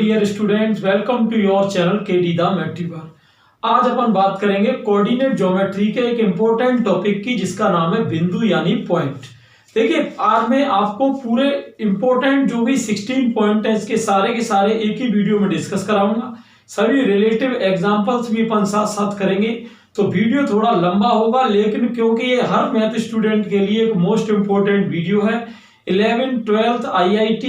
Dear students, welcome to your channel KD the मैट्रीवर। आज अपन बात करेंगे कोऑर्डिनेट ज्योमेट्री के एक इंपॉर्टेंट टॉपिक की, जिसका नाम है बिंदु यानी पॉइंट। देखिए, आज मैं आपको पूरे इंपॉर्टेंट जो भी 16 पॉइंट है इसके सारे के सारे एक ही वीडियो में डिस्कस कराऊंगा। सभी रिलेटिव एग्जांपल्स भी अपन साथ साथ करेंगे, तो वीडियो थोड़ा लंबा होगा, लेकिन क्योंकि ये हर मैथ स्टूडेंट के लिए एक मोस्ट इंपॉर्टेंट वीडियो है। 11th 12th IIT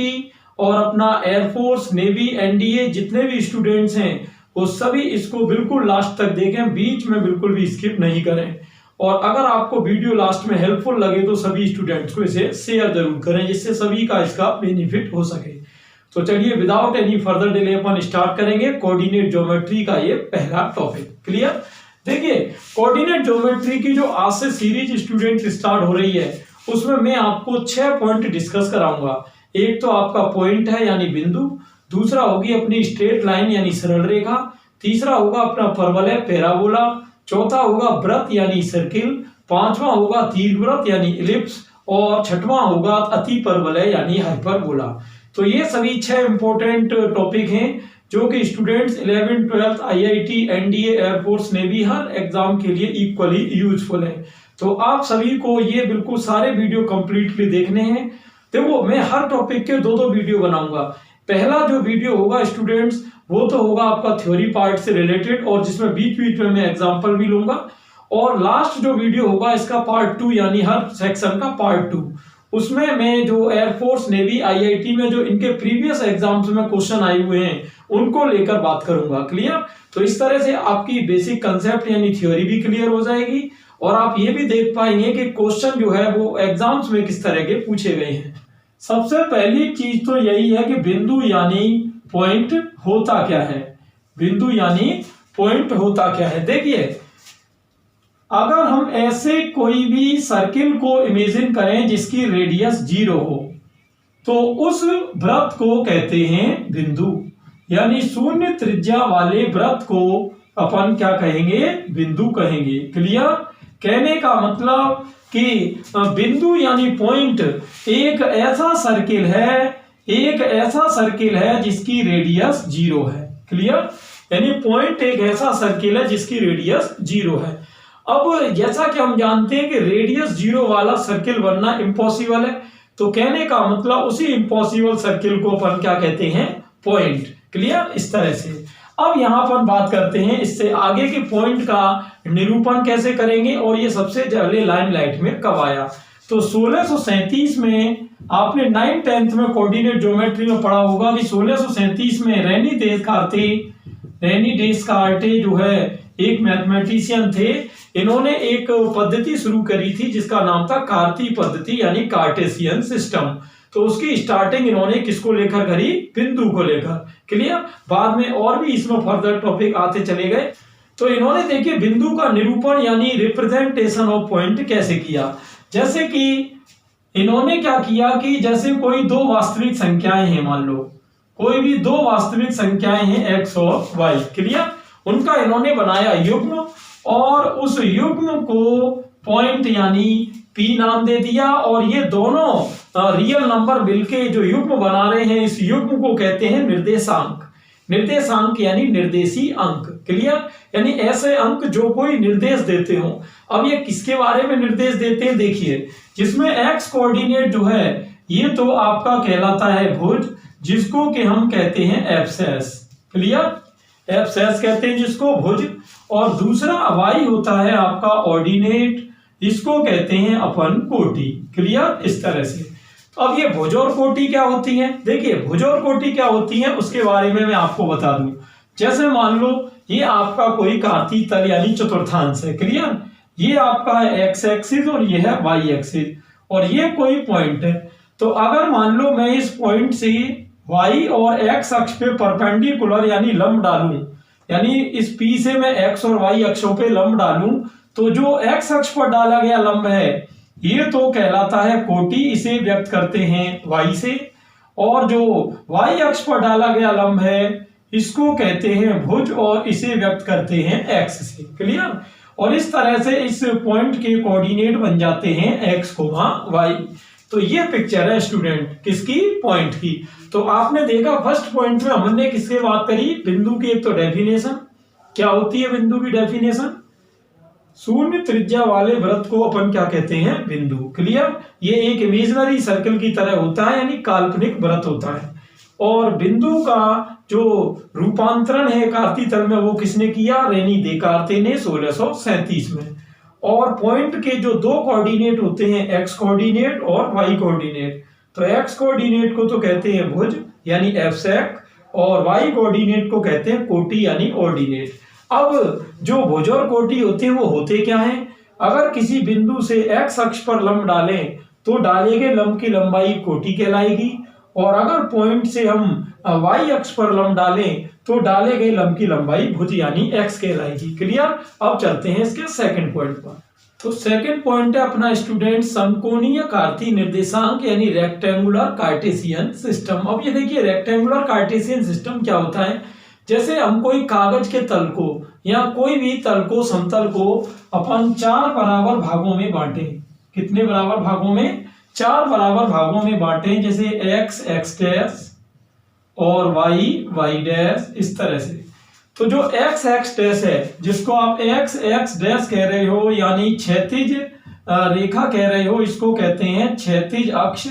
और अपना एयरफोर्स, नेवी, एनडीए जितने भी स्टूडेंट्स हैं वो सभी इसको बिल्कुल लास्ट तक देखें, बीच में बिल्कुल भी स्किप नहीं करें। और अगर आपको वीडियो लास्ट में हेल्पफुल लगे तो सभी स्टूडेंट्स को इसे शेयर जरूर करें, जिससे सभी का इसका बेनिफिट हो सके। तो चलिए, विदाउट एनी फर्दर डिले अपन स्टार्ट करेंगे कोऑर्डिनेट ज्योमेट्री का ये पहला टॉपिक। क्लियर? देखिए, कोऑर्डिनेट ज्योमेट्री की जो आज से सीरीज स्टूडेंट स्टार्ट हो रही है उसमें मैं आपको 6 पॉइंट डिस्कस कराऊंगा। एक तो आपका पॉइंट है यानी बिंदु, दूसरा होगी अपनी स्ट्रेट लाइन यानी सरल रेखा, तीसरा होगा अपना परवलय पैराबोला, चौथा होगा वृत्त यानी सर्किल, पांचवा होगा दीर्घवृत्त यानी इलिप्स, और छठवां होगा अति परवलय यानी हाइपरबोला। तो ये सभी 6 इंपॉर्टेंट टॉपिक हैं जो कि students 11th 12th IIT, NDA, air force, navy हर एग्जाम के लिए इक्वली यूजफुल है। तो आप सभी को ये बिल्कुल सारे वीडियो कंप्लीटली देखने हैं। देखो, मैं हर टॉपिक के दो वीडियो बनाऊंगा। पहला जो वीडियो होगा स्टूडेंट्स वो तो होगा आपका थ्योरी पार्ट से रिलेटेड, और जिसमें बीच बीच में मैं एग्जांपल भी लूंगा। और लास्ट जो वीडियो होगा इसका पार्ट 2 यानी हर सेक्शन का पार्ट 2, उसमें मैं जो एयरफोर्स, नेवी, IIT में जो इनके प्रीवियस एग्जाम्स में क्वेश्चन आए हुए हैं उनको लेकर बात करूंगा। क्लियर? तो इस तरह से आपकी बेसिक कंसेप्ट यानी थ्योरी भी क्लियर हो जाएगी, और आप ये भी देख पाएंगे कि क्वेश्चन जो है वो एग्जाम्स में किस तरह के पूछे गए हैं। सबसे पहली चीज तो यही है कि बिंदु यानी पॉइंट होता क्या है। बिंदु यानी पॉइंट होता क्या है? देखिए, अगर हम ऐसे कोई भी सर्किल को इमेजिन करें जिसकी रेडियस 0 हो, तो उस वृत्त को कहते हैं बिंदु, यानी शून्य त्रिज्या वाले वृत्त को अपन क्या कहेंगे? बिंदु कहेंगे। क्लियर? कहने का मतलब कि बिंदु यानी पॉइंट एक ऐसा सर्किल है जिसकी रेडियस 0 है। क्लियर? यानी पॉइंट एक ऐसा सर्किल है जिसकी रेडियस 0 है। अब जैसा कि हम जानते हैं कि रेडियस 0 वाला सर्किल बनना इम्पॉसिबल है, तो कहने का मतलब उसी इम्पॉसिबल सर्किल को अपन क्या कहते हैं? पॉइंट। क्लियर? इस तरह से अब यहां पर बात करते हैं इससे आगे के पॉइंट का निरूपण कैसे करेंगे, और ये सबसे पहले लाइमलाइट में कब आया। तो 1637 में आपने 9th 10th में कोऑर्डिनेट ज्योमेट्री में पढ़ा होगा कि 1637 में रेनी डेस्कार्टे जो है एक मैथमेटिशियन थे। इन्होंने एक पद्धति शुरू करी थी जिसका नाम था कार्ती पद्धति यानी कार्टेशियन सिस्टम। तो उसकी स्टार्टिंग इन्होंने किसको लेकर करी? बिंदु को लेकर। क्लियर? बाद में और भी इसमें फर्दर टॉपिक आते चले गए। तो इन्होंने देखिए बिंदु का निरूपण यानी रिप्रेजेंटेशन ऑफ पॉइंट कैसे किया। जैसे कि इन्होंने क्या किया कि जैसे कोई दो वास्तविक संख्याएं हैं, मान लो कोई भी दो वास्तविक संख्याएं हैं x और y। क्लियर? उनका इन्होंने बनाया युग्म, और उस युग्म को पॉइंट यानी p नाम दे दिया, और ये दोनों रियल नंबर मिलके जो युग्म बना रहे हैं इस युग्म को कहते हैं निर्देशांक। निर्देशांक यानी निर्देशी अंक। क्लियर? यानी ऐसे अंक जो कोई निर्देश देते हो। अब ये किसके बारे में निर्देश देते हैं? देखिए, जिसमें x कोऑर्डिनेट जो है ये तो आपका कहलाता है भुज, जिसको कि हम कहते हैं एब्सेस। क्लियर? एब्सेस कहते हैं जिसको, भुज। और दूसरा y होता है आपका ऑर्डिनेट, इसको कहते हैं अपन कोटि। क्लियर? इस तरह से। अब ये भुज और कोटि क्या होती हैं? देखिए, भुज और कोटि क्या होती हैं उसके बारे में मैं आपको बता दूं। जैसे मान लो ये आपका कोई कार्तीय तल यानी चतुर्थांश है। क्लियर? ये आपका है x एक्सिस और ये है y एक्सिस, और ये कोई पॉइंट है। तो अगर मान लो मैं इस पॉइंट से y और x अक्ष पे परपेंडिकुलर यानी लंब डालूं, यानी इस P से मैं x और y अक्षों पे लंब डालूं, तो जो x अक्ष पर डाला गया लंब है ये तो कहलाता है कोटि, इसे व्यक्त करते हैं y से, और जो y अक्ष पर डाला गया लंब है इसको कहते हैं भुज, और इसे व्यक्त करते हैं x से। क्लियर? और इस तरह से इस पॉइंट के कोऑर्डिनेट बन जाते हैं x, y। तो ये पिक्चर है स्टूडेंट किसकी, पॉइंट की। तो आपने देखा फर्स्ट पॉइंट में हमने किससे बात करी, बिंदु की एक तो डेफिनेशन, क्या होती है बिंदु की डेफिनेशन, शून्य त्रिज्या वाले वृत्त को अपन क्या कहते हैं, बिंदु। क्लियर, ये एक इमेजिनरी सर्कल की तरह होता है, यानी काल्पनिक वृत्त होता है। और बिंदु का जो रूपांतरण है कार्तीय तल में वो किसने किया, रेनी देकार्ते ने 1637 में। और पॉइंट के जो दो कोऑर्डिनेट होते हैं, एक्स कोऑर्डिनेट और वाई कोऑर्डिनेट, तो एक्स कोऑर्डिनेट को तो कहते हैं भुज यानी एफसेक, और वाई कोऑर्डिनेट को कहते हैं कोटि यानी ऑर्डिनेट। अब जो भुज और कोटि होते हैं वो होते क्या हैं, अगर किसी बिंदु से एक्स अक्ष पर लंब डालें तो डाले गए लंब की लंबाई कोटि कहलाएगी, और अगर पॉइंट से हम वाई अक्ष पर लंब डालें तो डाले गए लंब की लंबाई भुज यानी एक्स कहलाएगी। क्लियर, अब चलते हैं इसके सेकंड पॉइंट पर। तो सेकंड पॉइंट है अपना स्टूडेंट समकोणीय कार्तीय निर्देशांक यानी रेक्टेंगुलर कार्टेशियन सिस्टम। अब ये देखिए रेक्टेंगुलर कार्टेशियन सिस्टम क्या होता है, जैसे हम कोई कागज के तल को या कोई भी तल को, समतल को अपन 4 बराबर भागों में बांटे, कितने बराबर भागों में, 4 बराबर भागों में बांटे, जैसे एक्स एक्स डैश और वाई वाई डैश, इस तरह से। तो जो एक्स एक्स डैश है, जिसको आप एक्स एक्स डैश कह रहे हो यानी क्षैतिज रेखा कह रहे हो, इसको कहते हैं क्षैतिज अक्ष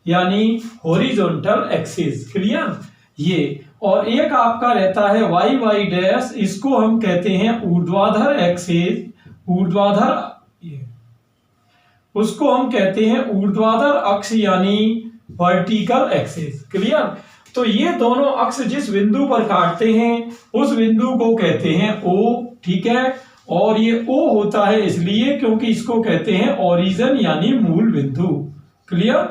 यानी हॉरिजॉन्टल एक्सिस। क्लियर, ये। और एक आपका रहता है वाई वाई डैश, इसको हम कहते हैं ऊर्ध्वाधर एक्सिस, ऊर्ध्वाधर, उसको हम कहते हैं ऊर्ध्वाधर अक्ष यानी वर्टिकल एक्सिस। क्लियर, तो ये दोनों अक्ष जिस बिंदु पर काटते हैं उस बिंदु को कहते हैं ओ। ठीक है, और ये ओ होता है इसलिए क्योंकि इसको कहते हैं ओरिजिन यानी मूल बिंदु। क्लियर,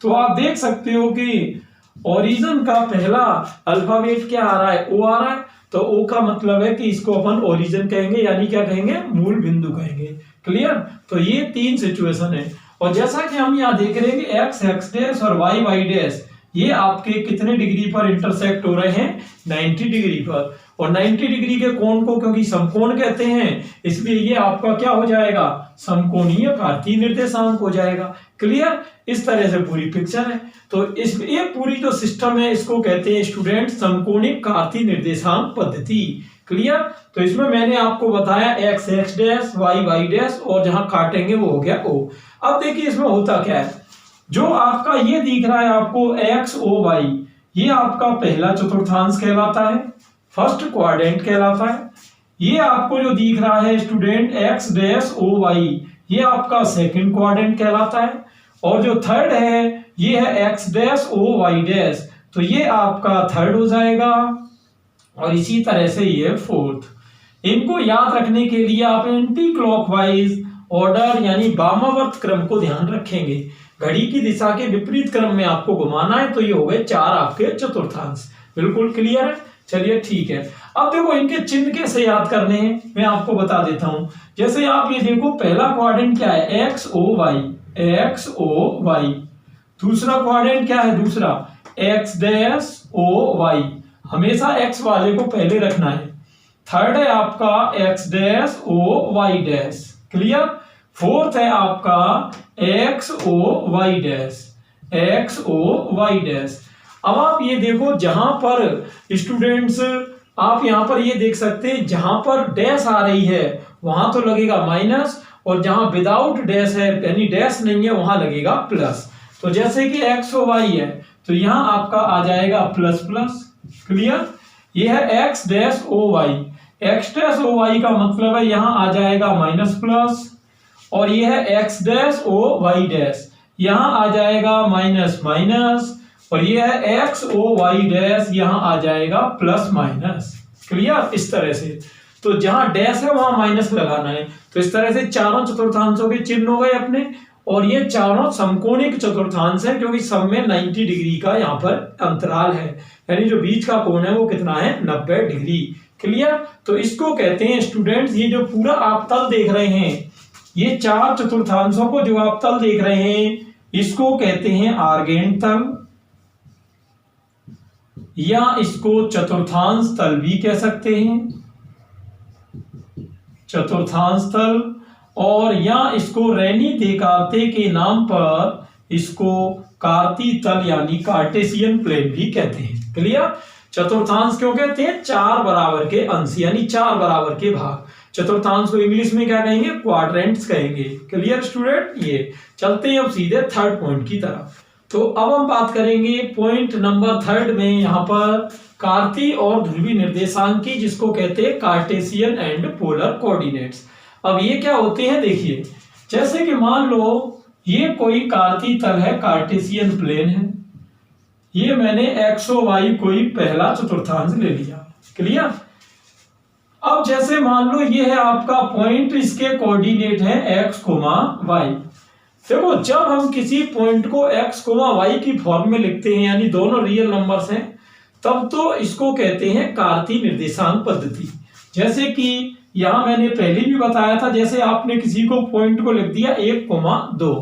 तो आप देख सकते हो कि ओरिजिन का पहला अल्फाबेट क्या आ रहा है, ओ आ रहा है, तो ओ का मतलब है कि इसको अपन ओरिजिन कहेंगे यानी क्या कहेंगे, मूल बिंदु कहेंगे। क्लियर, तो ये 3 सिचुएशन है। और जैसा कि हम यहाँ देख रहे हैं कि एक्स एक्स डैश और वाई वाई डैश ये आपके कितने डिग्री पर इंटरसेक्ट हो रहे हैं, 90 डिग्री पर। और 90 डिग्री के कोण को क्योंकि समकोण कहते हैं इसलिए ये आपका क्या हो जाएगा, समकोणीय कार्तीय निर्देशांक हो जाएगा। क्लियर, इस तरह से पूरी पिक्चर है। तो इस ये पूरी जो सिस्टम है इसको कहते हैं स्टूडेंट समकोणीय कार्तीय निर्देशांक पद्धति। क्लियर, तो इसमें मैंने आपको बताया X X dash Y Y dash और जहां काटेंगे वो हो गया ओ। अब देखिए इसमें होता क्या है, जो आपका ये दिख रहा है आपको एक्स ओ वाई, ये आपका पहला चतुर्थांश कहलाता है, फर्स्ट क्वाड्रेंट कहलाता है। ये आपको जो दिख रहा है student X dash O Y, ये आपका सेकंड क्वाड्रेंट कहलाता है। और जो थर्ड है ये है X dash O Y dash, तो ये आपका थर्ड हो जाएगा। और इसी तरह से ये फोर्थ। इनको याद रखने के लिए आप एंटी क्लॉकवाइज ऑर्डर यानी वामावर्त क्रम को ध्यान रखेंगे। घड़ी की दिशा के विपरीत क्रम में आपको घुमाना है, तो ये हो गए 4 आपके चतुर्थांश। बिल्कुल क्लियर है, चलिए ठीक है। अब देखो इनके चिन्ह कैसे याद करने हैं मैं आपको बता देता हूं। जैसे आप ये देखो पहला क्वाड्रेंट क्या है, X O Y, X O Y. दूसरा क्वाड्रेंट क्या है, दूसरा एक्स डैश ओ वाई, हमेशा एक्स वाले को पहले रखना है। थर्ड है आपका X dash O Y dash. Clear, fourth है आपका X O Y dash, X O Y dash. अब आप ये देखो जहां पर स्टूडेंट्स आप यहां पर ये देख सकते हैं जहां पर डैश आ रही है वहां तो लगेगा माइनस, और जहां विदाउट डैश है यानी डैश नहीं है वहां लगेगा प्लस। तो जैसे कि एक्स ओ वाई है तो यहां आपका आ जाएगा प्लस प्लस। क्लियर, ये है X dash O Y, X dash O Y का मतलब है यहां आ जाएगा माइनस प्लस। और ये है X dash O Y dash, यहां आ जाएगा माइनस माइनस। और ये है एक्स ओ वाई डैश, यहां आ जाएगा प्लस माइनस। क्लियर, इस तरह से। तो जहां डैश है वहां माइनस लगाना है। तो इस तरह से चारों चतुर्थांशों के चिन्ह हो गए अपने। और ये चारों समकोणिक चतुर्थांश है क्योंकि सब में 90 डिग्री का यहाँ पर अंतराल है, यानी जो बीच का कोण है वो कितना है, 90 डिग्री। क्लियर, तो इसको कहते हैं स्टूडेंट्स, ये जो पूरा आप तल देख रहे हैं, ये 4 चतुर्थांशों को जो आप तल देख रहे हैं इसको कहते हैं आर्गेंट तल, या इसको चतुर्थांश तल भी कह सकते हैं, चतुर्थांश तल। और या इसको रेनी देकार्ते के नाम पर इसको कार्तीय तल यानी कार्टेशियन प्लेन भी कहते हैं। क्लियर। चतुर्थांश क्यों कहते हैं? 4 बराबर के अंश यानी 4 बराबर के भाग। चतुर्थांश को इंग्लिश में क्या कहेंगे? क्वाड्रेंट्स कहेंगे। Clear student. ये चलते हैं अब सीधे थर्ड पॉइंट की तरफ। तो अब हम बात करेंगे पॉइंट नंबर थर्ड में, यहाँ पर कार्तीय और ध्रुवीय निर्देशांक की, जिसको कहते हैं कार्टेशियन एंड पोलर कोऑर्डिनेट्स। अब ये क्या होते हैं देखिए, जैसे कि मान लो ये कोई कार्तीय तल है, कार्टेशियन प्लेन है, ये मैंने एक्स और वाई कोई पहला चतुर्थांश ले लिया। क्लियर। अब जैसे मान लो ये है आपका पॉइंट, इसके कोऑर्डिनेट है एक्स कोमा वाई। देखो जब हम किसी पॉइंट को एक्स कोमा वाई की फॉर्म में लिखते हैं यानी दोनों रियल नंबर्स हैं, तब तो इसको कहते हैं कार्तीय निर्देशांक पद्धति। जैसे कि यहां मैंने पहले भी बताया था, जैसे आपने किसी को पॉइंट को लिख दिया 1,2,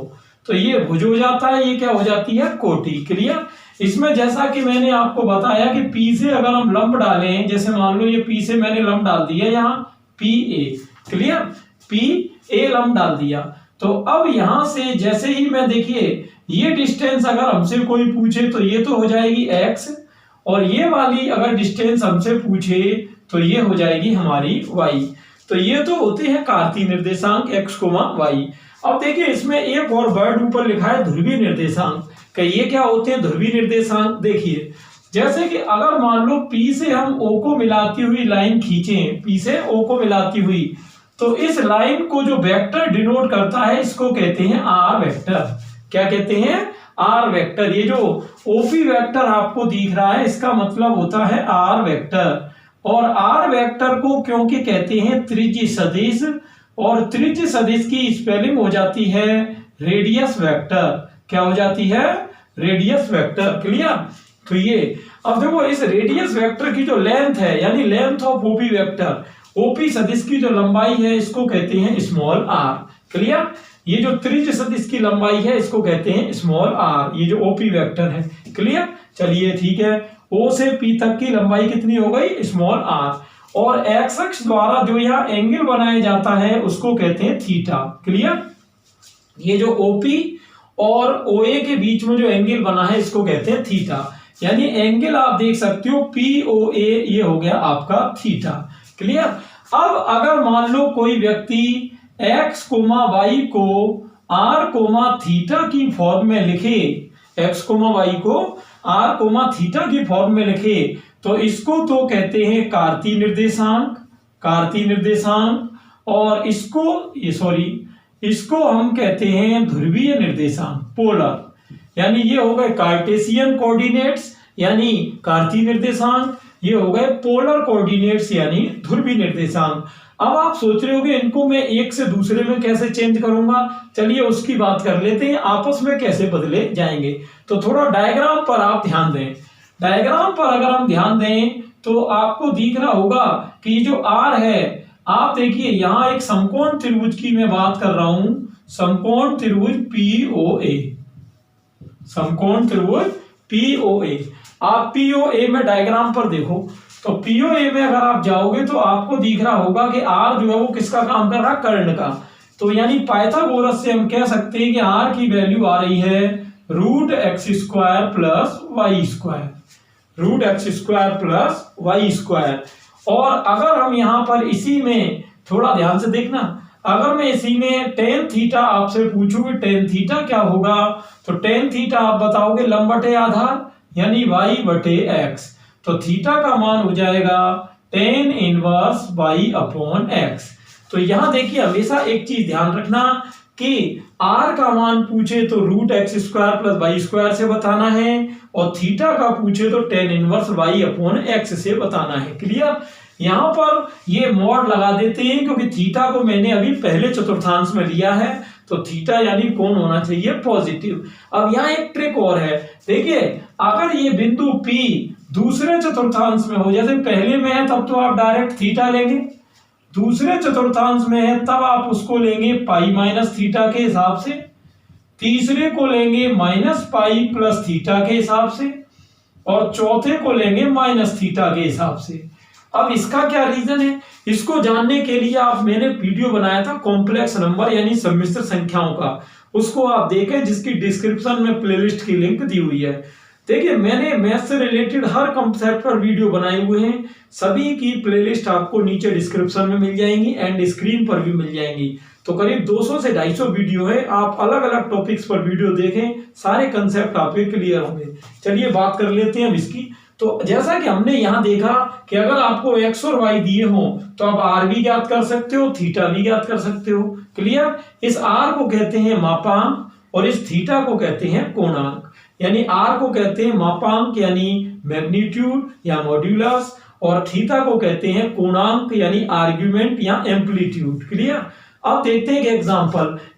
तो ये भुज हो जाता है, ये क्या हो जाती है? कोटि। क्लियर। इसमें जैसा कि मैंने आपको बताया कि पी से अगर हम लंब डालें, जैसे मान लो ये पी से मैंने लंब डाल दिया यहाँ P A. Clear. P A लंब डाल दिया, तो अब यहां से जैसे ही मैं देखिए ये डिस्टेंस अगर हमसे कोई पूछे तो ये तो हो जाएगी एक्स, और ये वाली अगर डिस्टेंस हमसे पूछे तो ये हो जाएगी हमारी वाई। तो ये तो होते हैं कार्तीय निर्देशांक एक्स कोमा वाई। अब देखिए इसमें एक और वर्ड ऊपर लिखा है ध्रुवीय निर्देशांक। ये क्या होते हैं? ध्रुवीय निर्देशांक। देखिए जैसे कि अगर मान लो P से हम O को मिलाती हुई लाइन खींचें, P से O को मिलाती हुई, तो इस लाइन को जो वेक्टर डिनोट करता है इसको कहते हैं आर वेक्टर। क्या कहते हैं? R vector. ये जो ओपी वेक्टर आपको दिख रहा है इसका मतलब होता है आर वेक्टर। और आर वेक्टर को क्योंकि कहते हैं त्रिज्य सदिश, और त्रिज्य सदिश की स्पेलिंग हो जाती है रेडियस वेक्टर। क्या हो जाती है? Radius vector. क्लियर। तो ये अब देखो इस रेडियस वेक्टर की जो लेंथ है यानी length of OP vector, OP सदिश की जो लंबाई है इसको कहते हैं स्मॉल आर। क्लियर। ये जो त्रिज्य सदिश की लंबाई है इसको कहते हैं स्मॉल आर, ये जो ओपी वेक्टर है। क्लियर। चलिए ठीक है, ओ से पी तक की लंबाई कितनी हो गई? Small are. और एक्स अक्ष द्वारा जो यहाँ एंगल बनाया जाता है उसको कहते हैं थीटा। क्लियर। ये जो ओपी और ओए के बीच में जो एंगल बना है इसको कहते हैं थीटा, यानी एंगल आप देख सकते हो POA, ये हो गया आपका थीटा। क्लियर। अब अगर मान लो कोई व्यक्ति एक्स कोमा वाई को आर कोमा थीटा की फॉर्म में लिखे, एक्स कोमा वाई को आर कोमा थीटा की फॉर्म में लिखे, तो इसको तो कहते हैं कार्तीय निर्देशांक, कार्तीय निर्देशांक। और इसको हम कहते हैं ध्रुवीय निर्देशांक, पोलर। यानी ये हो गए कार्टेशियन कोऑर्डिनेट्स यानी कार्तीय निर्देशांक, ये हो गए पोलर कोऑर्डिनेट्स यानी ध्रुवीय निर्देशांक। अब आप सोच रहे होंगे इनको मैं एक से दूसरे में कैसे चेंज करूंगा, चलिए उसकी बात कर लेते हैं, आपस में कैसे बदले जाएंगे। तो थोड़ा डायग्राम पर आप ध्यान दें। डायग्राम पर अगर हम ध्यान दें तो आपको दिख रहा होगा कि जो आर है, आप देखिए यहां एक समकोण त्रिभुज की मैं बात कर रहा हूं, समकोण त्रिभुज POA, समकोण त्रिभुज POA। आप POA में डायग्राम पर देखो तो POA में अगर आप जाओगे तो आपको दिख रहा होगा कि R जो है वो किसका काम कर रहा है? कर्ण का। तो यानी पाइथागोरस से हम कह सकते हैं कि R की वैल्यू आ रही है √x² plus Y square, √x² plus Y square. और अगर हम यहां पर इसी में थोड़ा ध्यान से देखना, अगर मैं इसी में टेन थीटा आपसे पूछूं कि टेन थीटा क्या होगा, तो टेन थीटा आप बताओगे लंब बटे आधार यानी y बटे x, तो थीटा का मान हो जाएगा tan inverse y upon x। तो यहां देखिए हमेशा एक चीज ध्यान रखना कि r का मान पूछे तो √x² प्लस वाई स्क्वायर से बताना है, और थीटा का पूछे तो tan inverse y upon x से बताना है। क्लियर। यहां पर ये मॉड लगा देते हैं क्योंकि थीटा को मैंने अभी पहले चतुर्थांश में लिया है, तो थीटा यानी कोण होना चाहिए पॉजिटिव। अब यहाँ एक ट्रिक और है, देखिए अगर ये बिंदु P दूसरे चतुर्थांश में हो, जैसे पहले में है तब तो आप डायरेक्ट थीटा लेंगे, दूसरे चतुर्थांश में है तब आप उसको लेंगे पाई माइनस थीटा के हिसाब से, तीसरे को लेंगे माइनस पाई प्लस थीटा के हिसाब से, और चौथे को लेंगे माइनस थीटा के हिसाब से। अब इसका क्या रीजन है, इसको जानने के लिए मैंने वीडियो बनाया था कॉम्प्लेक्स नंबर यानी सम्मिश्र संख्याओं का, उसको आप देखें, जिसकी डिस्क्रिप्शन में प्लेलिस्ट की लिंक दी हुई है। देखिए, मैंने मैथ से रिलेटेड हर कंसेप्ट पर वीडियो बनाए हुए हैं, सभी की प्लेलिस्ट आपको नीचे डिस्क्रिप्शन में मिल जाएंगी एंड स्क्रीन पर भी मिल जाएंगी। तो करीब 200 से 250 वीडियो है, आप अलग अलग टॉपिक्स पर वीडियो देखें, सारे कंसेप्ट आपके क्लियर होंगे। चलिए बात कर लेते हैं अब इसकी। तो जैसा कि हमने यहाँ देखा कि अगर आपको एक्स और वाई दिए हों तो आप आर भी ज्ञात कर सकते हो, थीटा भी ज्ञात कर सकते हो। क्लियर? इस आर को कहते हैं मापांक और इस थीटा को कहते हैं कोणांक। यानी आर को कहते हैं मापांक यानी मैग्नीट्यूड या मॉड्यूलस, और थीटा को कहते हैं कोणांक यानी आर्ग्यूमेंट या एम्पलीट्यूड। क्लियर? अब देखते हैं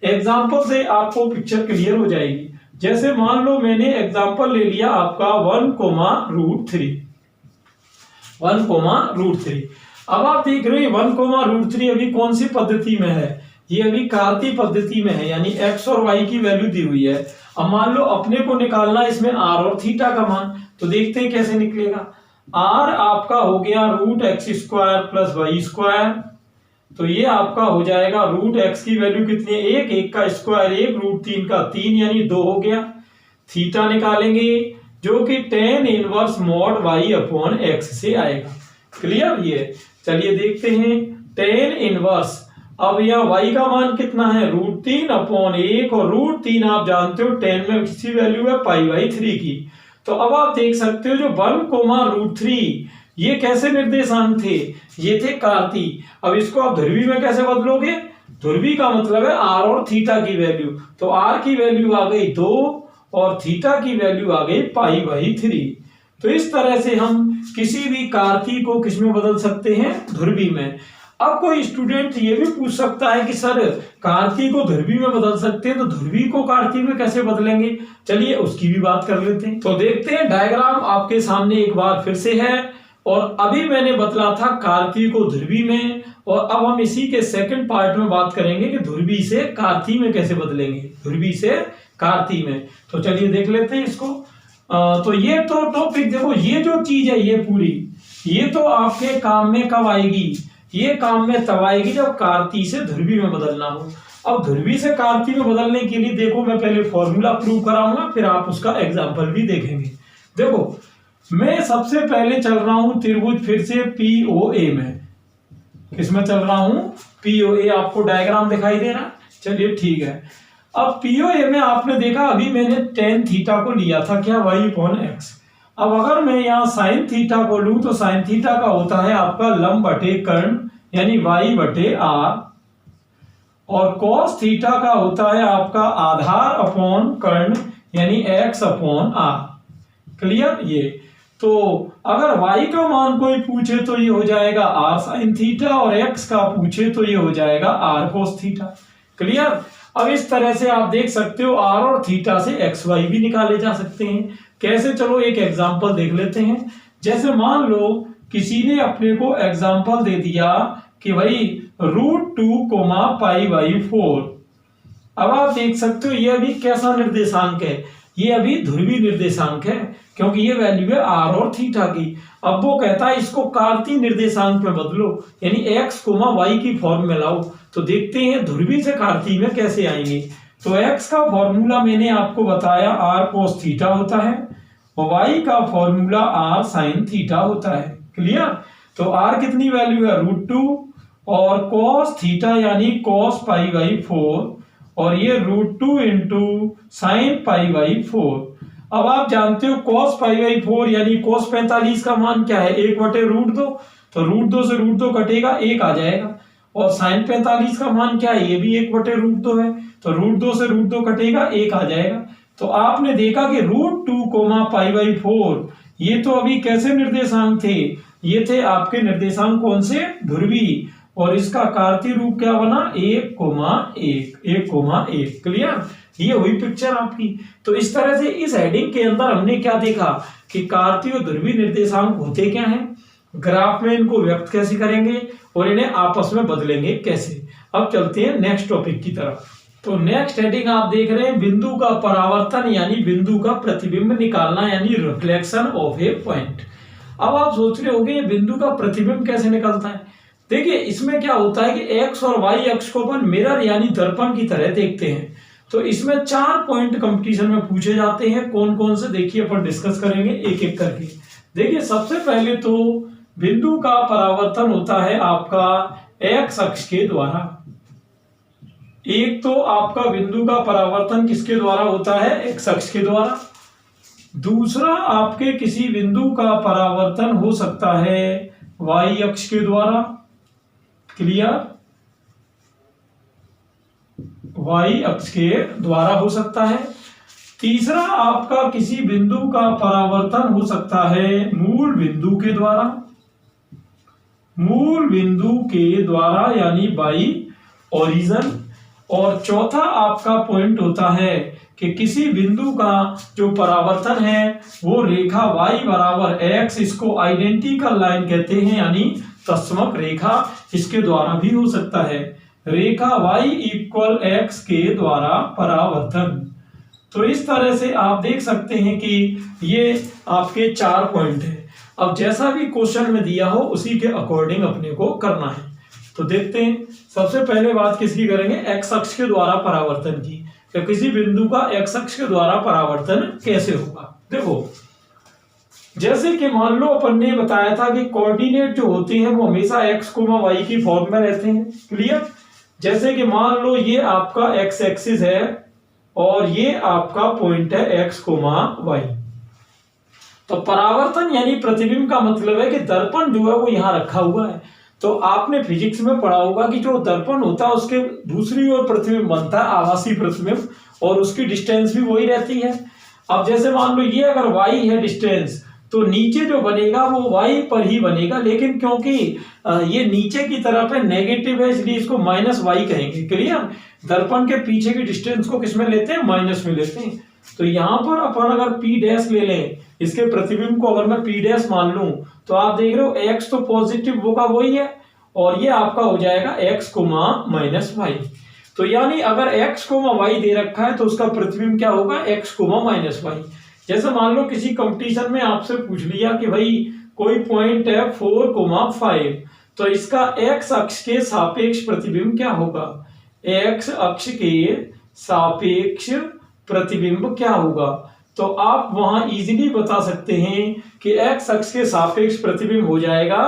एग्जाम्पल से आपको पिक्चर क्लियर हो जाएगी। जैसे मान लो मैंने एग्जाम्पल ले लिया आपका 1,√3। 1,√3। अब आप देख रहे हैं 1,√3 अभी कौन सी पद्धति में है? ये अभी कार्तीय पद्धति में है, यानी एक्स और वाई की वैल्यू दी हुई है। अब मान लो अपने को निकालना इसमें आर और थीटा का मान, तो देखते हैं कैसे निकलेगा। आर आपका हो गया √x² + y², तो ये आपका हो जाएगा √x की वैल्यू कितनी है? 1, 1 का स्क्वायर 1, √3 का 3 यानी 2 हो गया। थीटा निकालेंगे जो कि tan इनवर्स mod y/x से आएगा। क्लियर? ये चलिए देखते हैं tan इनवर्स। अब यह y का मान कितना है? √3/1, और √3 आप जानते हो tan में किसी वैल्यू है π/3 की। तो अब आप देख सकते हो जो 1,√3 ये कैसे निर्देशांक थे? ये थे कार्तीय। अब इसको आप ध्रुवी में कैसे बदलोगे? ध्रुवी का मतलब है आर और थीटा की वैल्यू, तो आर की वैल्यू आ गई 2 और थीटा की वैल्यू आ गई π/3। तो इस तरह से हम किसी भी कार्तीय को किस में बदल सकते हैं? ध्रुवी में। अब कोई स्टूडेंट ये भी पूछ सकता है कि सर कार्तीय को ध्रुवी में बदल सकते हैं, तो ध्रुवी को कार्तीय में कैसे बदलेंगे? चलिए उसकी भी बात कर लेते हैं। तो देखते हैं, डायग्राम आपके सामने एक बार फिर से है, और अभी मैंने बतला था कार्तीय को ध्रुवी में, और अब हम इसी के सेकंड पार्ट में बात करेंगे कि ध्रुवी से कार्तीय में कैसे बदलेंगे, ध्रुवी से कार्तीय में। तो चलिए देख लेते हैं इसको। तो ये तो टॉपिक देखो, ये जो चीज है ये पूरी, ये तो आपके काम में कब आएगी? ये काम में तब आएगी जब कार्तीय से ध्रुवी में बदलना हो। अब ध्रुवी से कार्तीय में बदलने के लिए देखो, मैं पहले फॉर्मूला प्रूव कराऊंगा, फिर आप उसका एग्जाम्पल भी देखेंगे। देखो, मैं सबसे पहले चल रहा हूं त्रिभुज फिर से POA में। किसमें चल रहा हूं? POA। आपको डायग्राम दिखाई दे रहा है? चलिए ठीक है। अब POA में आपने देखा अभी मैंने tan थीटा को लिया था, क्या? y/x। अब अगर मैं यहाँ sin थीटा को लूं तो sin थीटा का होता है आपका लंब बटे कर्ण यानी y/r, और cos थीटा का होता है आपका आधार अपॉन कर्ण यानी x/r। क्लियर? ये तो अगर y का मान कोई पूछे तो ये हो जाएगा r sin थीटा, और x का पूछे तो ये हो जाएगा r cos थीटा। क्लियर? अब इस तरह से आप देख सकते हो r और थीटा से xy भी निकाले जा सकते हैं। कैसे? चलो एक एग्जांपल देख लेते हैं। जैसे मान लो किसी ने अपने को एग्जांपल दे दिया कि भाई √2, π/4। अब आप देख सकते हो ये अभी कैसा निर्देशांक है? ये अभी ध्रुवी निर्देशांक है, क्योंकि ये वैल्यू है r और थीटा की। अब वो कहता है इसको कार्तीय निर्देशांक में बदलो, यानी x, y की फॉर्म में लाओ। तो देखते हैं ध्रुवी से कार्तीय में कैसे आएंगे। तो x का फॉर्मूला मैंने आपको बताया r cos थीटा होता है, और y का फॉर्मूला r sin थीटा होता है। क्लियर? तो r कितनी वैल्यू है? √2, और cos थीटा यानी cos π/4, और ये √2 इंटू sin π/4। अब आप जानते हो cos π/4 यानी cos 45 का मान क्या है? 1/√2। तो √2 से √2 कटेगा, 1 आ जाएगा। और sin 45 का मान क्या है? ये भी 1/√2 है, तो √2 से √2 कटेगा, 1 आ जाएगा। तो आपने देखा कि √2, π/4 ये तो अभी कैसे निर्देशांक थे? ये थे आपके निर्देशांक कौन से? ध्रुवी। और इसका कार्तीय रूप क्या बना? 1,1। क्लियर? ये हुई पिक्चर आपकी। तो इस तरह से इस हेडिंग के अंदर हमने क्या देखा कि कार्तीय और ध्रुवी निर्देशांक होते क्या हैं, ग्राफ में इनको व्यक्त कैसे करेंगे, और इन्हें आपस में बदलेंगे कैसे। अब चलते हैं नेक्स्ट टॉपिक की तरफ। तो नेक्स्ट हेडिंग आप देख रहे हैं बिंदु का परावर्तन यानी बिंदु का प्रतिबिंब निकालना यानी रिफ्लेक्शन ऑफ ए पॉइंट। अब आप सोच रहे होंगे ये बिंदु का प्रतिबिंब कैसे निकलता है। देखिए इसमें क्या होता है कि x और y अक्ष को अपन मिरर यानी दर्पण की तरह देखते हैं। तो इसमें 4 पॉइंट कंपटीशन में पूछे जाते हैं। कौन कौन से देखिए अपन डिस्कस करेंगे एक एक करके। देखिए सबसे पहले तो बिंदु का परावर्तन होता है आपका एक्स अक्ष के द्वारा। एक तो आपका बिंदु का परावर्तन किसके द्वारा होता है? एक्स अक्ष के द्वारा। दूसरा आपके किसी बिंदु का परावर्तन हो सकता है वाई अक्ष के द्वारा। क्लियर? वाई अक्ष के द्वारा हो सकता है। तीसरा आपका किसी बिंदु का परावर्तन हो सकता है मूल बिंदु के द्वारा। मूल बिंदु के द्वारा यानी बाई ओरिजिन। और चौथा आपका पॉइंट होता है कि किसी बिंदु का जो परावर्तन है वो रेखा y बराबर x, इसको आइडेंटिकल लाइन कहते हैं यानी तत्समक रेखा, इसके द्वारा भी हो सकता है। रेखा y इक्वल x के द्वारा परावर्तन। तो इस तरह से आप देख सकते हैं कि ये आपके 4 पॉइंट है। अब जैसा भी क्वेश्चन में दिया हो उसी के अकॉर्डिंग अपने को करना है। तो देखते हैं सबसे पहले बात किसकी करेंगे? एक्स अक्ष के द्वारा परावर्तन की। तो किसी बिंदु का एक्स अक्ष के द्वारा परावर्तन कैसे होगा? देखो जैसे कि मान लो अपन ने बताया था कि कोऑर्डिनेट जो होते हैं वो हमेशा एक्स कोमा वाई की फॉर्म में रहते हैं। क्लियर? जैसे कि मान लो ये आपका एक्स एक्सिस है और ये आपका पॉइंट है एक्स कोमा वाई। तो परावर्तन यानी प्रतिबिंब का मतलब है कि दर्पण जो है वो यहां रखा हुआ है। तो आपने फिजिक्स में पढ़ा होगा कि जो दर्पण होता है उसके दूसरी ओर प्रतिबिंब बनता है, आभासी प्रतिबिंब, और उसकी डिस्टेंस भी वही रहती है। अब जैसे मान लो ये अगर y है डिस्टेंस, तो नीचे जो बनेगा वो y पर ही बनेगा, लेकिन क्योंकि ये नीचे की तरफ है नेगेटिव है इसलिए इसको -y कहेंगे। क्लियर? दर्पण के पीछे की डिस्टेंस को किस में लेते हैं? माइनस में लेते हैं। तो यहां पर अपन अगर p डैश ले लें, इसके प्रतिबिंब को अगर मैं p डैश मान लूं, तो आप देख रहे हो x तो पॉजिटिव होगा वही है और ये आपका हो जाएगा x कोमा -y। तो यानी अगर x कोमा y दे रखा है तो उसका प्रतिबिंब क्या होगा? x comma -y। जैसे मान लो किसी कंपटीशन में आपसे पूछ लिया कि भाई कोई पॉइंट है 4,5, तो इसका x अक्ष के सापेक्ष प्रतिबिंब क्या होगा? x अक्ष के सापेक्ष प्रतिबिंब क्या होगा? तो आप वहां इजीली बता सकते हैं कि x अक्ष के सापेक्ष प्रतिबिंब हो जाएगा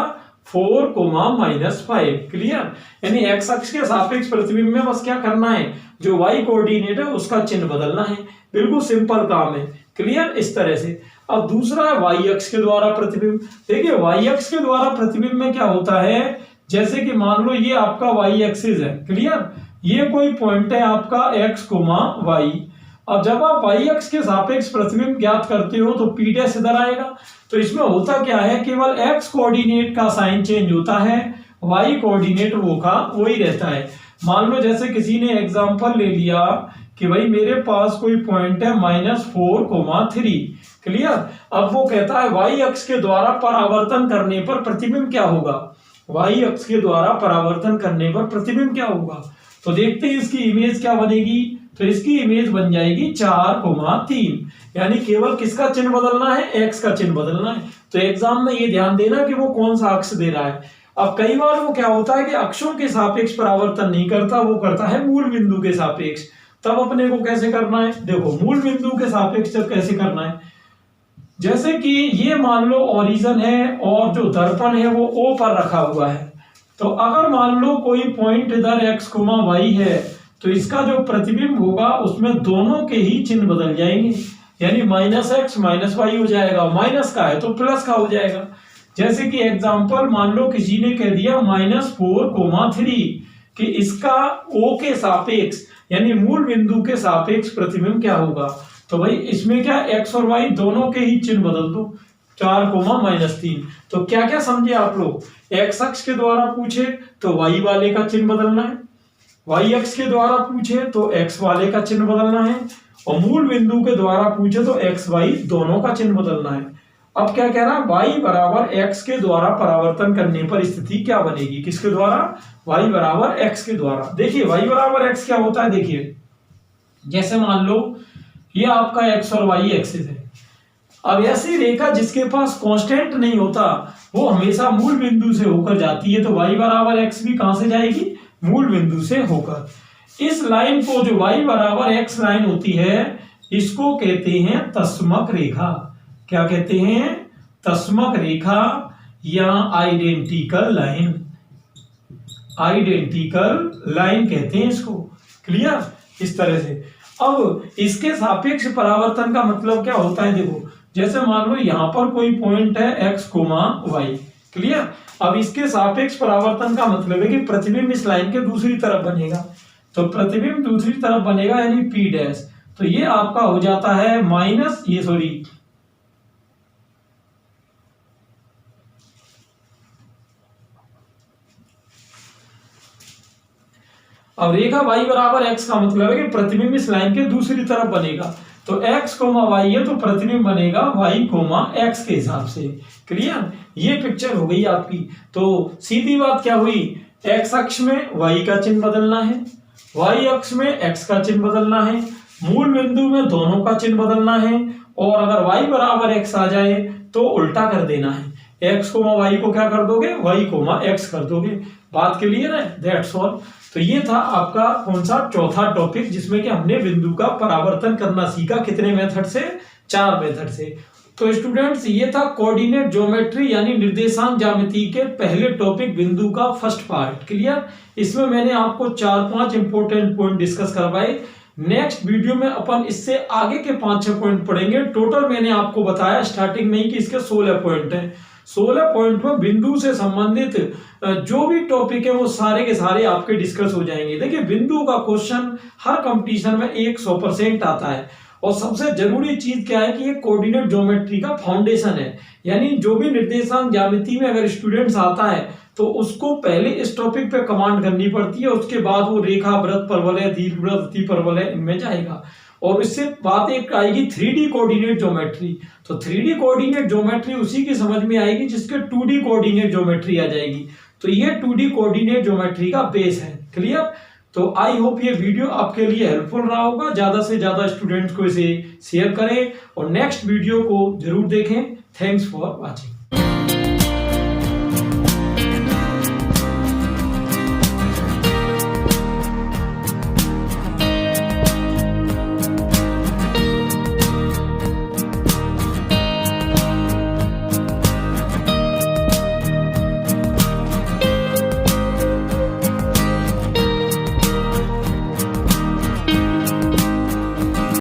4,-5। क्लियर? यानी x अक्ष के सापेक्ष प्रतिबिंब में बस क्या करना है? जो y कोऑर्डिनेट है उसका चिन्ह बदलना है। बिल्कुल सिंपल काम है। क्लियर? इस तरह से। अब दूसरा है y अक्ष के द्वारा प्रतिबिंब। देखिए y अक्ष के द्वारा प्रतिबिंब में क्या होता है? जैसे कि मान लो ये आपका y एक्सिस है। क्लियर? ये कोई पॉइंट है आपका x कोमा y। अब जब आप y अक्ष के सापेक्ष प्रतिबिंब ज्ञात करते हो तो p डैश इधर आएगा। तो इसमें होता क्या है? केवल x कोऑर्डिनेट का साइन चेंज होता है, y कोऑर्डिनेट वो का वही रहता है। मान लो जैसे किसी ने एग्जांपल ले लिया कि भाई मेरे पास कोई पॉइंट है -4,3। क्लियर? अब वो कहता है y अक्ष के द्वारा परावर्तन करने पर प्रतिबिंब क्या होगा? y अक्ष के द्वारा परावर्तन करने पर प्रतिबिंब क्या होगा? तो देखते हैं इसकी इमेज क्या बनेगी। तो इसकी इमेज बन जाएगी 4,3। यानी केवल किसका चिन्ह बदलना है? x का चिन्ह बदलना है। तो एग्जाम में ये ध्यान देना कि वो कौन सा अक्ष दे रहा है। अब कई बार वो क्या होता है कि अक्षों के सापेक्ष परावर्तन नहीं करता, वो करता है मूल बिंदु के सापेक्ष। तब अपने को कैसे करना है? देखो मूल बिंदु के सापेक्ष जब कैसे करना है, जैसे कि ये मान लो ओरिजिन है और जो दर्पण है वो O पर रखा हुआ है। तो अगर मान लो कोई पॉइंट इधर x कोमा y है तो इसका जो प्रतिबिंब होगा उसमें दोनों के ही चिन्ह बदल जाएंगे, यानी -x -y हो जाएगा, माइनस का है तो प्लस का हो जाएगा। जैसे कि एग्जांपल मान लो किसी ने कह दिया -4,3 कि इसका O के सापेक्ष यानी मूल बिंदु के सापेक्ष प्रतिबिंब क्या होगा? तो भाई इसमें क्या x और y दोनों के ही चिन्ह बदल दो, 4,-3। तो क्या क्या समझे आप लोग? x अक्ष के द्वारा पूछे तो y वाले का चिन्ह बदलना है, y अक्ष के द्वारा पूछे तो x वाले का चिन्ह बदलना है, और मूल बिंदु के द्वारा पूछे तो x y दोनों का चिन्ह बदलना है। अब क्या कह रहा है? y बराबर x के द्वारा परावर्तन करने पर स्थिति क्या बनेगी? किसके द्वारा? y बराबर x के द्वारा। देखिए y बराबर x क्या होता है? देखिए जैसे मान लो ये आपका x और y एक्सिस है। अब ऐसी रेखा जिसके पास कांस्टेंट नहीं होता वो हमेशा मूल बिंदु से होकर जाती है, तो y बराबर x भी कहां से जाएगी? मूल बिंदु से होकर। इस लाइन को जो y बराबर x लाइन होती है इसको कहते हैं तस्मक रेखा। क्या कहते हैं? तस्मक रेखा या आइडेंटिकल लाइन। आइडेंटिकल लाइन कहते हैं इसको। क्लियर? इस तरह से। अब इसके सापेक्ष परावर्तन का मतलब क्या होता है? देखो, जैसे मान लो यहां पर कोई पॉइंट है x, y। क्लियर? अब इसके सापेक्ष परावर्तन का मतलब है कि प्रतिबिंब इस लाइन के दूसरी तरफ बनेगा। तो प्रतिबिंब दूसरी तरफ बनेगा यानी P डैश। तो ये आपका हो जाता है माइनस अब रेखा y बराबर x का मतलब है कि प्रतिबिंब इस लाइन के दूसरी तरफ बनेगा। तो x, y है तो प्रतिबिंब बनेगा y, x के हिसाब से। क्लियर? ये पिक्चर हो गई आपकी। तो सीधी बात क्या हुई? x अक्ष में y का चिन्ह बदलना है, y अक्ष में x का चिन्ह बदलना है, मूल बिंदु में दोनों का चिन्ह बदलना है, और अगर y बराबर x आ जाए तो उल्टा कर देना है। x, y को क्या कर दोगे? y, x कर दोगे। बात क्लियर है? That's all. तो ये था आपका कौन सा? चौथा टॉपिक, जिसमें कि हमने बिंदु का परावर्तन करना सीखा। कितने मेथड से? 4 मेथड से। तो स्टूडेंट्स, ये था कोऑर्डिनेट ज्योमेट्री यानी निर्देशांक ज्यामिति के पहले टॉपिक बिंदु का फर्स्ट पार्ट। क्लियर? इसमें मैंने आपको 4-5 इंपोर्टेंट पॉइंट डिस्कस करवाए। नेक्स्ट वीडियो में अपन इससे आगे के 5-6 पॉइंट पढ़ेंगे। टोटल मैंने आपको बताया स्टार्टिंग में ही कि इसके 16 पॉइंट हैं। 16 पॉइंट में बिंदु से संबंधित जो भी टॉपिक है वो सारे के सारे आपके डिस्कस हो जाएंगे। देखिए, बिंदु का क्वेश्चन हर कंपटीशन में 100% आता है। और सबसे जरूरी चीज क्या है कि ये कोऑर्डिनेट ज्योमेट्री का फाउंडेशन है। यानी जो भी निर्देशांक ज्यामिति में अगर स्टूडेंट्स आता है तो उसको पहले इस टॉपिक पे कमांड करनी पड़ती है, उसके बाद वो रेखा, वृत्त, परवलय, दीर्घवृत्त, अति परवलय इनमें जाएगा। और इससे बात एक आएगी 3D कोऑर्डिनेट ज्योमेट्री। तो 3D कोऑर्डिनेट ज्योमेट्री उसी की समझ में आएगी जिसके 2D कोऑर्डिनेट ज्योमेट्री आ जाएगी। तो ये 2D कोऑर्डिनेट ज्योमेट्री का बेस है। क्लियर? तो आई होप ये वीडियो आपके लिए हेल्पफुल रहा होगा। ज्यादा से ज्यादा स्टूडेंट्स को इसे शेयर करें और नेक्स्ट वीडियो को जरूर देखें। Thanks for watching.